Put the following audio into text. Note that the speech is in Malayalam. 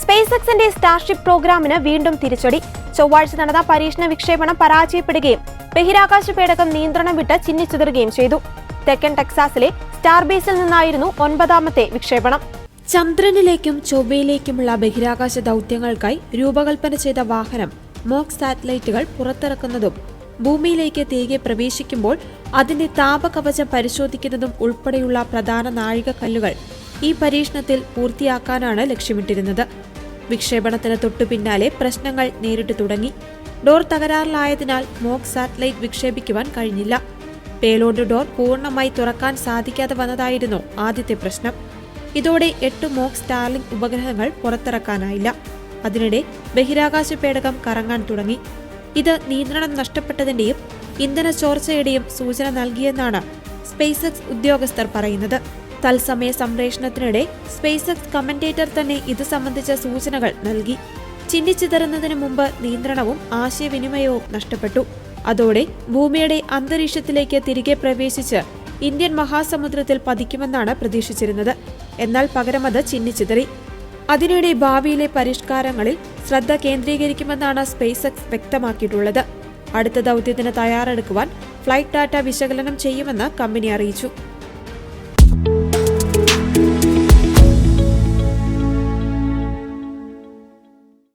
സ്പേസ് എക്സിന്റെ സ്റ്റാർഷിപ്പ് പ്രോഗ്രാമിന് വീണ്ടും തിരിച്ചടി. ചൊവ്വാഴ്ച നടന്ന പരീക്ഷണ വിക്ഷേപണം പരാജയപ്പെടുകയും ബഹിരാകാശ പേടകം നിയന്ത്രണം വിട്ട് ചിന്നിച്ചിതറുകയും ചെയ്തു. തെക്കൻ ടെക്സാസിലെ സ്റ്റാർ ബേസിൽ നിന്നായിരുന്നു 9ാമത്തെ വിക്ഷേപണം. ചന്ദ്രനിലേക്കും ചൊവ്വയിലേക്കുമുള്ള ബഹിരാകാശ ദൗത്യങ്ങൾക്കായി രൂപകൽപ്പന ചെയ്ത വാഹനം മോക്ക് സാറ്റലൈറ്റുകൾ പുറത്തിറക്കുന്നതും ഭൂമിയിലേക്ക് തിരികെ പ്രവേശിക്കുമ്പോൾ അതിന്റെ താപകവചം പരിശോധിക്കുന്നതും ഉൾപ്പെടെയുള്ള പ്രധാന നാഴികക്കല്ലുകൾ ഈ പരീക്ഷണത്തിൽ പൂർത്തിയാക്കാനാണ് ലക്ഷ്യമിട്ടിരുന്നത്. വിക്ഷേപണത്തിന് തൊട്ടു പിന്നാലെ പ്രശ്നങ്ങൾ നേരിട്ട് തുടങ്ങി. ഡോർ തകരാറിലായതിനാൽ മോക്ക് സാറ്റലൈറ്റ് വിക്ഷേപിക്കുവാൻ കഴിഞ്ഞില്ല. പേലോഡ് ഡോർ പൂർണ്ണമായി തുറക്കാൻ സാധിക്കാതെ വന്നതായിരുന്നു ആദ്യത്തെ പ്രശ്നം. ഇതോടെ 8 മോക്ക് സ്റ്റാർലിങ്ക് ഉപഗ്രഹങ്ങൾ പുറത്തിറക്കാനായില്ല. അതിനിടെ ബഹിരാകാശ പേടകം കറങ്ങാൻ തുടങ്ങി. ഇത് നിയന്ത്രണം നഷ്ടപ്പെട്ടതിന്റെയും ഇന്ധന ചോർച്ചയുടെയും സൂചന നൽകിയെന്നാണ് സ്പേസ് എക്സ് ഉദ്യോഗസ്ഥർ പറയുന്നത്. തത്സമയ സംപ്രേഷണത്തിനിടെ സ്പേസ് എക്സ് കമന്റേറ്റർ തന്നെ ഇത് സംബന്ധിച്ച സൂചനകൾ നൽകി. ചിന്നിച്ചിതറുന്നതിന് മുമ്പ് നിയന്ത്രണവും ആശയവിനിമയവും നഷ്ടപ്പെട്ടു. അതോടെ ഭൂമിയുടെ അന്തരീക്ഷത്തിലേക്ക് തിരികെ പ്രവേശിച്ച് ഇന്ത്യൻ മഹാസമുദ്രത്തിൽ പതിക്കുമെന്നാണ് പ്രതീക്ഷിച്ചിരുന്നത്. എന്നാൽ പകരം അത് ചിന്നിച്ചിതറി. അതിനിടെ ഭാവിയിലെ പരിഷ്കാരങ്ങളിൽ ശ്രദ്ധ കേന്ദ്രീകരിക്കുമെന്നാണ് സ്പേസ് എക്സ് വ്യക്തമാക്കിയിട്ടുള്ളത്. അടുത്ത ദൗത്യത്തിന് തയ്യാറെടുക്കുവാൻ ഫ്ലൈറ്റ് ഡാറ്റ വിശകലനം ചെയ്യുമെന്ന് കമ്പനി അറിയിച്ചു.